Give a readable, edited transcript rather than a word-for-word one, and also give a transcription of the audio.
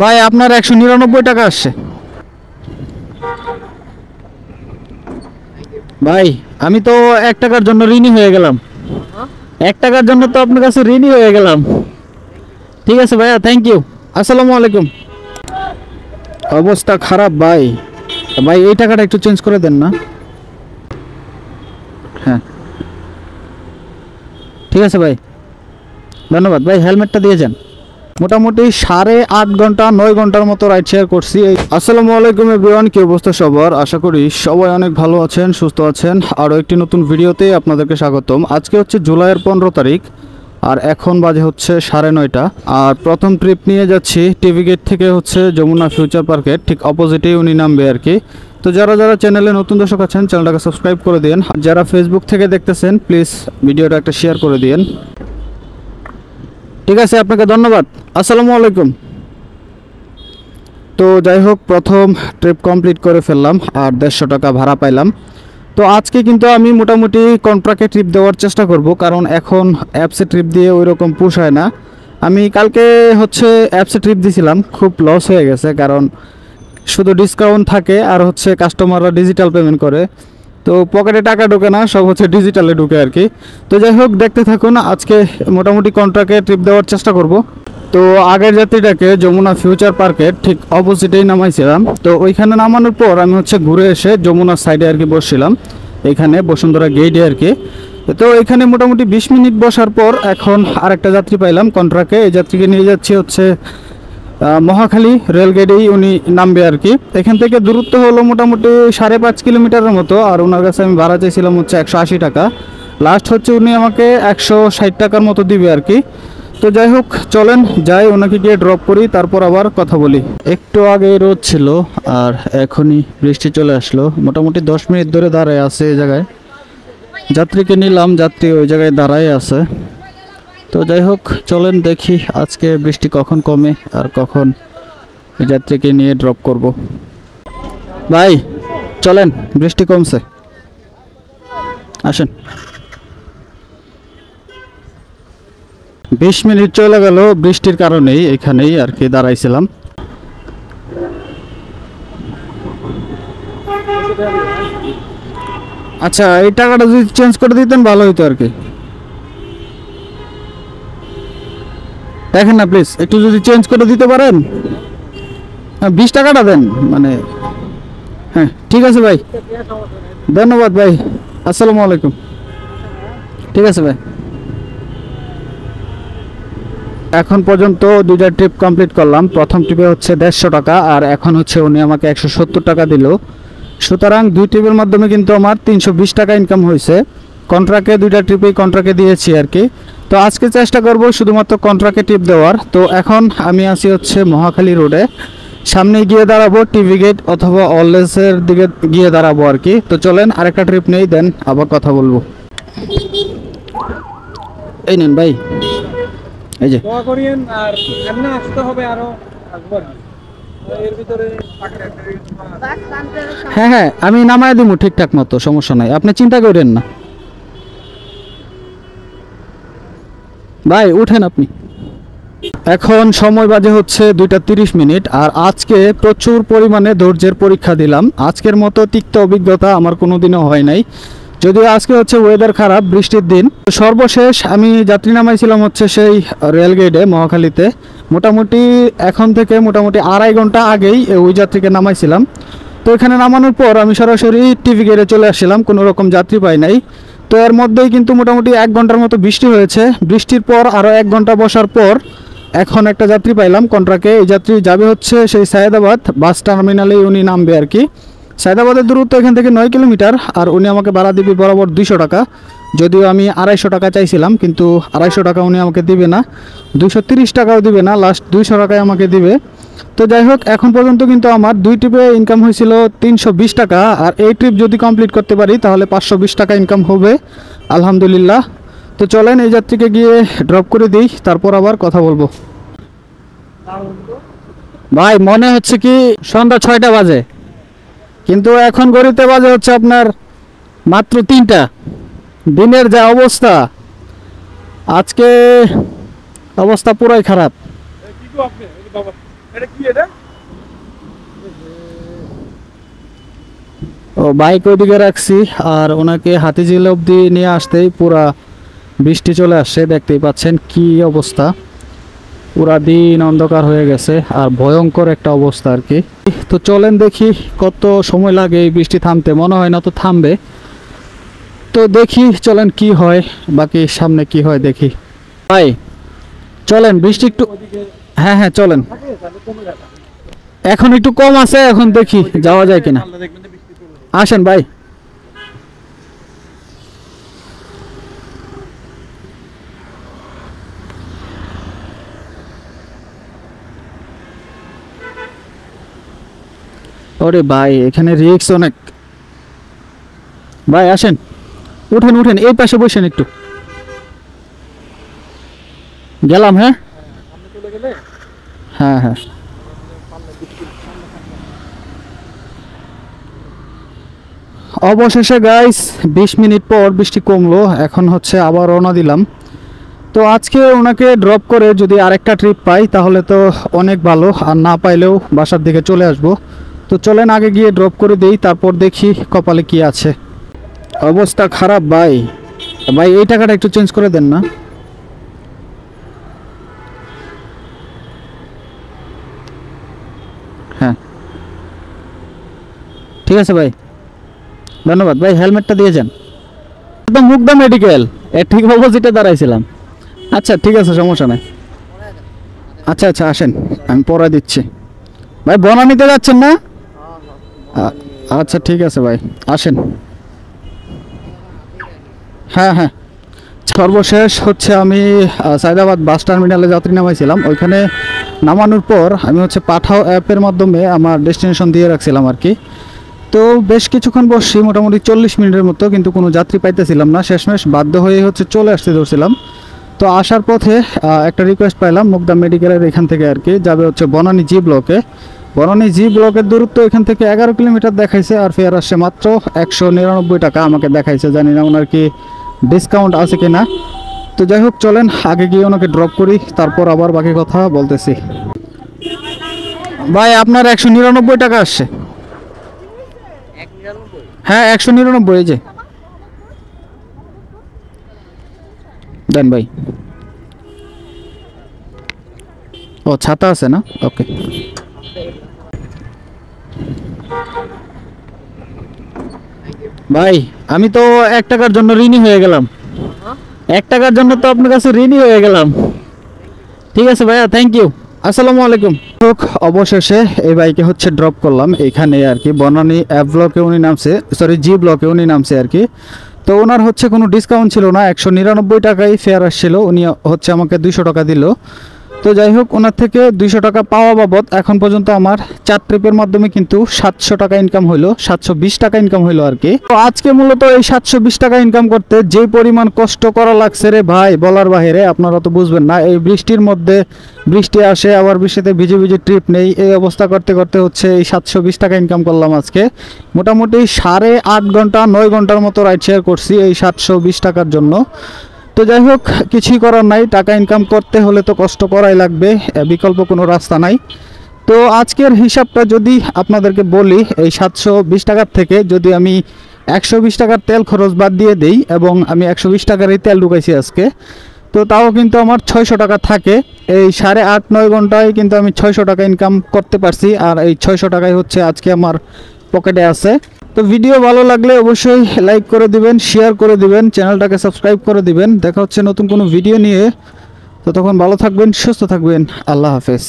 ভাই আপনার 199 টাকা আসছে। ভাই আমি তো 1 টাকার জন্য ঋণী হয়ে গেলাম। 1 টাকার জন্য তো আপনার কাছে ঋণী হয়ে গেলাম। ঠিক আছে ভাইয়া, থ্যাংক ইউ। আসসালামু আলাইকুম। অবস্থা খারাপ ভাই। ভাই এই টাকাটা একটু চেঞ্জ করে দেন না। হ্যাঁ ঠিক আছে ভাই, ধন্যবাদ ভাই। হেলমেটটা দিয়ে যান। মোটামুটি 8.5 ঘন্টা 9 ঘন্টার মতো রাইড শেয়ার করছি। আসসালামু আলাইকুম এভরিওয়ান, কি অবস্থা সবার? আশা করি সবাই অনেক ভালো আছেন, সুস্থ আছেন। আরও একটি নতুন ভিডিওতে আপনাদেরকে স্বাগতম। আজকে হচ্ছে জুলাইয়ের 15 তারিখ আর এখন বাজে হচ্ছে 9:30। আর প্রথম ট্রিপ নিয়ে যাচ্ছি টিভি গেট থেকে হচ্ছে যমুনা ফিউচার পার্কের ঠিক অপোজিটেই উনি নামবে আর কি। তো যারা যারা চ্যানেলে নতুন দর্শক আছেন চ্যানেলটাকে সাবস্ক্রাইব করে দিন। যারা ফেসবুক থেকে দেখতেছেন প্লিজ ভিডিওটা একটা শেয়ার করে দিন। ঠিক আছে, আপনাকে ধন্যবাদ। আসসালামু আলাইকুম। তো যাই হোক, প্রথম ট্রিপ কমপ্লিট করে ফেললাম আর 150 টাকা ভাড়া পাইলাম। তো আজকে কিন্তু আমি মোটামুটি কন্ট্রাক্টে ট্রিপ দেওয়ার চেষ্টা করব, কারণ এখন অ্যাপসে ট্রিপ দিয়ে ওই রকম পোষায় না। আমি কালকে হচ্ছে অ্যাপসে ট্রিপ দিয়েছিলাম, খুব লস হয়ে গেছে, কারণ শুধু ডিসকাউন্ট থাকে আর হচ্ছে কাস্টমাররা ডিজিটাল পেমেন্ট করে, তো পকেটে টাকা ঢোকে না, সব হচ্ছে ডিজিটালে ঢুকে আর কি। তো যাই হোক, দেখতে থাকুন। আজকে মোটামুটি কন্ট্রাক্টে ট্রিপ দেওয়ার চেষ্টা করব। তো আগের যাত্রীটাকে যমুনা ফিউচার পার্কের ঠিক অপোজিটেই নামাইছিলাম। তো ওইখানে নামানোর পর আমি হচ্ছে ঘুরে এসে যমুনার সাইডে আর কি বসছিলাম, এখানে বসুন্ধরা গেটে আর কি। তো এখানে মোটামুটি 20 মিনিট বসার পর এখন আরেকটা যাত্রী পাইলাম কন্ট্রাক্টে। এই যাত্রীকে নিয়ে যাচ্ছি হচ্ছে মহাখালী রেলগেটেই উনি নামবে আর কি। এখান থেকে দূরত্ব হলো মোটামুটি 5.5 কিলোমিটারের মতো। আর ওনার কাছে আমি ভাড়া চাইছিলাম হচ্ছে 180 টাকা। লাস্ট হচ্ছে উনি আমাকে 160 টাকার মতো দিবে আর কি। তো যাই হোক, চলেন যাই, ওনাকে গিয়ে ড্রপ করি, তারপর আবার কথা বলি। একটু আগে রোদ ছিল আর এখনই বৃষ্টি চলে আসলো। মোটামুটি 10 মিনিট ধরে দাঁড়ায় আছে এই জায়গায়। যাত্রীকে নিলাম, যাত্রী ওই জায়গায় দাঁড়ায় আছে। তো যাই হোক, চলেন দেখি আজকে বৃষ্টি কখন কমে আর কখন যাত্রীকে নিয়ে ড্রপ করব। ভাই চলেন, বৃষ্টি কমছে, আসেন। 20 মিনিট চলে গেল বৃষ্টির কারণেই, এখানেই আর কি দাঁড়াইছিলাম। আচ্ছা, এই টাকাটা যদি চেঞ্জ করে দিতেন ভালো হইতো আর কি। দেখেন না প্লিজ, একটু যদি চেঞ্জ করে দিতে পারেন। 20 টাকাটা দেন মানে। হ্যাঁ ঠিক আছে ভাই, ধন্যবাদ ভাই। আসসালামু আলাইকুম। ঠিক আছে ভাই। এখন পর্যন্ত 2টা ট্রিপ কমপ্লিট করলাম। প্রথম ট্রিপে হচ্ছে 150 টাকা আর এখন হচ্ছে উনি আমাকে 170 টাকা দিল। সুতরাং 2 ট্রিপের মাধ্যমে কিন্তু আমার 320 টাকা ইনকাম হয়েছে। কন্ট্রাক্টে 2টা ট্রিপেই কন্ট্রাক্টে দিয়েছি আর কি। তো আজকে চেষ্টা করব শুধুমাত্র কন্ট্রাক্টে ট্রিপ দেওয়ার। তো এখন আমি আছি হচ্ছে মহাখালী রোডে, সামনে গিয়ে দাঁড়াবো টিভি গেট অথবা অললেসের দিকে গিয়ে দাঁড়াবো আর কি। তো চলেন আরেকটা ট্রিপ নেই, দেন আবার কথা বলবো। এই নেন ভাই, এই যে। আর এমনি আসতে হবে আরো একবার এর ভিতরে। হ্যাঁ হ্যাঁ, আমি নামায় দিব ঠিকঠাক মতো, সমস্যা নাই, আপনি চিন্তা করেন না ভাই, উঠেন আপনি। এখন সময় বাজে হচ্ছে 2টা 30 মিনিট আর আজকে প্রচুর পরিমাণে ধৈর্যের পরীক্ষা দিলাম। আজকের মতো তিক্ত অভিজ্ঞতা আমার কোনোদিনও হয় নাই, যদিও আজকে হচ্ছে ওয়েদার খারাপ, বৃষ্টির দিন। সর্বশেষ আমি যাত্রী নামাইছিলাম হচ্ছে সেই রেলগেটে মহাখালীতে। মোটামুটি এখন থেকে মোটামুটি 2.5 ঘন্টা আগেই ওই যাত্রীকে নামাইছিলাম। তো এখানে নামানোর পর আমি সরাসরি টিভি গেটে চলে আসছিলাম, কোনো রকম যাত্রী পাই নাই। তো এর মধ্যেই কিন্তু মোটামুটি 1 ঘন্টার মতো বৃষ্টি হয়েছে। বৃষ্টির পর আরও 1 ঘন্টা বসার পর এখন একটা যাত্রী পাইলাম কন্ট্রাক্টে। এই যাত্রী যাবে হচ্ছে সেই সায়েদাবাদ বাস টার্মিনালেই উনি নামবে আর কি। সায়েদাবাদের দূরত্ব এখান থেকে 9 কিলোমিটার আর উনি আমাকে ভাড়া দিবে বরাবর 200 টাকা। যদিও আমি 250 টাকা চাইছিলাম, কিন্তু 250 টাকা উনি আমাকে দিবে না, 230 টাকাও দিবে না, লাস্ট 200 টাকায় আমাকে দিবে। তো যাই হোক, এখন পর্যন্ত কিন্তু আমার 2 ট্রিপে ইনকাম হয়েছিল 320 টাকা। আর এই ট্রিপ যদি কমপ্লিট করতে পারি তাহলে 520 টাকা ইনকাম হবে আলহামদুলিল্লাহ। তো চলেন এই যাত্রীকে গিয়ে ড্রপ করে দিই, তারপর আবার কথা বলবো। ভাই মনে হচ্ছে কি সন্ধ্যা 6টা বাজে, কিন্তু এখন ঘড়িতে বাজে হচ্ছে আপনার মাত্র 3টা। দিনের যা অবস্থা, আজকে অবস্থা পুরাই খারাপ। এটা কি এটা? ও বাইক ওইদিকে রাখছি আর ওনাকে হাতিঝিল অবধি নিয়ে আসতেই পুরা বৃষ্টি চলে আসছে, দেখতেই পাচ্ছেন কি অবস্থা, পুরা দিন অন্ধকার হয়ে গেছে আর ভয়ঙ্কর একটা অবস্থা আর কি। তো চলেন দেখি কত সময় লাগে এই বৃষ্টি থামতে, মনে হয় না তো থামবে। তো দেখি চলেন কি হয়, বাকি সামনে কি হয় দেখি। ভাই চলেন, বৃষ্টি একটু, হ্যাঁ হ্যাঁ চলেন, থাকে তাহলে কমে যাবে। এখন একটু কম আছে, এখন দেখি যাওয়া যায় কিনা। আল্লাহ দেখবেন যে বৃষ্টি চলে যাবে। আসেন ভাই। ওরে ভাই এখানে রিস্ক অনেক। ভাই আসেন, উঠেন উঠেন, এই পাশে বসেন একটু। গেলাম, হ্যাঁ সামনে চলে গেলে হ্যাঁ হ্যাঁ। অবশেষে গাইস 20 মিনিট পর বৃষ্টি কমলো, এখন হচ্ছে আবার রওনা দিলাম। তো আজকে ওনাকে ড্রপ করে যদি আরেকটা ট্রিপ পাই তাহলে তো অনেক ভালো, আর না পাইলেও বাসার দিকে চলে আসব। তো চলেন আগে গিয়ে ড্রপ করে দেই, তারপর দেখি কপালে কি আছে। অবস্থা খারাপ ভাই, ভাই এই টাকাটা একটু চেঞ্জ করে দেন না। হ্যাঁ ঠিক আছে ভাই, ধন্যবাদ ভাই, হেলমেটটা দিয়ে যান। একদম মুগদা মেডিকেল এর ঠিক অপোজিটে দাঁড়াইছিলাম। আচ্ছা ঠিক আছে, সমস্যা নাই। আচ্ছা আচ্ছা আসেন, আমি পরে দিচ্ছি। ভাই বনানীতে যাচ্ছেন না? আচ্ছা ঠিক আছে ভাই, আসেন। হ্যাঁ হ্যাঁ। সর্বশেষ হচ্ছে আমি সায়দাবাদ বাস টার্মিনালে যাত্রী নামাইছিলাম, ওইখানে নামানোর পর আমি হচ্ছে পাঠাও অ্যাপের মাধ্যমে আমার ডেস্টিনেশন দিয়ে রাখছিলাম আর কি। তো বেশ কিছুক্ষণ বসছি, মোটামুটি 40 মিনিটের মতো, কিন্তু কোনো যাত্রী পাইতেছিলাম না। শেষমেশ বাধ্য হয়ে হচ্ছে চলে আসতে ধরছিলাম। তো আসার পথে একটা রিকোয়েস্ট পাইলাম মুগদা মেডিকেলের এখান থেকে আর কি, যাবে হচ্ছে বনানী জি ব্লকে। বনানী জি ব্লকের দূরত্ব এখান থেকে 11 কিলোমিটার দেখাইছে, আর ফেয়ার আসছে মাত্র 199 টাকা আমাকে দেখাইছে। জানি না ওনার কি ডিসকাউন্ট আছে কি না। তো যাই হোক চলেন আগে গিয়ে ওনাকে ড্রপ করি, তারপর আবার বাকি কথা বলতেছি। ভাই আপনার 199 টাকা আসছে। হ্যাঁ 199, এই যে দেন ভাই। ও ছাতা আছে না, ওকে। ভাই আমি তো 1 টাকার জন্য ঋণী হয়ে গেলাম, 1 টাকার জন্য তো আপনার কাছে ঋণী হয়ে গেলাম। ঠিক আছে ভাইয়া, থ্যাংক ইউ, আসসালামু আলাইকুম। অবশেষে এই বাইকে হচ্ছে ড্রপ করলাম এখানে আর কি, বনানী এফ ব্লকে উনি নামছে, সরি জি ব্লকে উনি নামছে আর কি। তো ওনার হচ্ছে কোনো ডিসকাউন্ট ছিল না, 199 টাকাই ফেয়ার আসছিল, উনি হচ্ছে আমাকে 200 টাকা দিল। তো যাই হোক ওনার থেকে 200 টাকা পাওয়া বাবদ এখন পর্যন্ত আমার 4 ট্রিপের মাধ্যমে কিন্তু 700 টাকা ইনকাম হইলো, 720 টাকা ইনকাম হইলো আর কি। তো আজকে মূলত এই 720 টাকা ইনকাম করতে যে পরিমাণ কষ্ট করা লাগছে রে ভাই, বলার বাহিরে, আপনারা তো বুঝবেন না। এই বৃষ্টির মধ্যে, বৃষ্টি আসে আবার বৃষ্টিতে ভিজে ভিজে ট্রিপ নেই, এই অবস্থা করতে করতে হচ্ছে এই 720 টাকা ইনকাম করলাম আজকে। মোটামুটি 8.5 ঘন্টা 9 ঘন্টার মতো রাইড শেয়ার করছি এই 720 টাকার জন্য। তো যাই হোক কিছুই করার নাই, টাকা ইনকাম করতে হলে তো কষ্ট করাই লাগবে, বিকল্প কোনো রাস্তা নাই। তো আজকের হিসাবটা যদি আপনাদেরকে বলি, এই 720 টাকার থেকে যদি আমি 120 টাকার তেল খরচ বাদ দিয়ে দেই, এবং আমি 120 টাকারই তেল ঢুকাইছি আজকে, তো তাও কিন্তু আমার 600 টাকা থাকে। এই 8.5-9 ঘন্টায় কিন্তু আমি 600 টাকা ইনকাম করতে পারছি, আর এই 600 টাকাই হচ্ছে আজকে আমার পকেটে আছে। তো ভিডিও ভালো লাগলে অবশ্যই লাইক করে দিবেন, শেয়ার করে দিবেন, চ্যানেলটাকে সাবস্ক্রাইব করে দিবেন। দেখা হচ্ছে নতুন কোনো ভিডিও নিয়ে। তো তখন ভালো থাকবেন, সুস্থ থাকবেন, আল্লাহ হাফেজ।